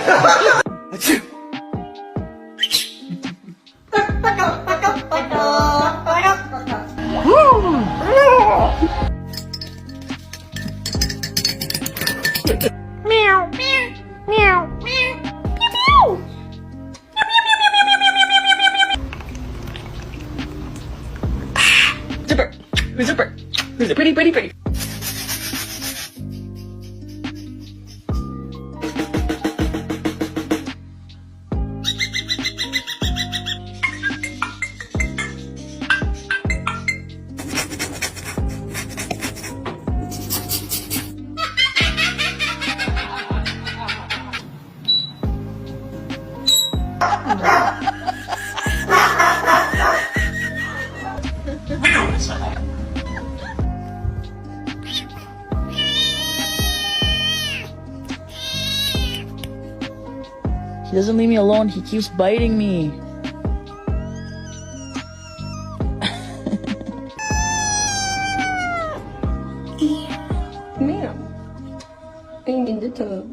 Meow, meow, meow, meow, meow. Zipper, who's Zipper? Who's a pretty, pretty, pretty? He doesn't leave me alone. He keeps biting me. Meow. I'm in the tub.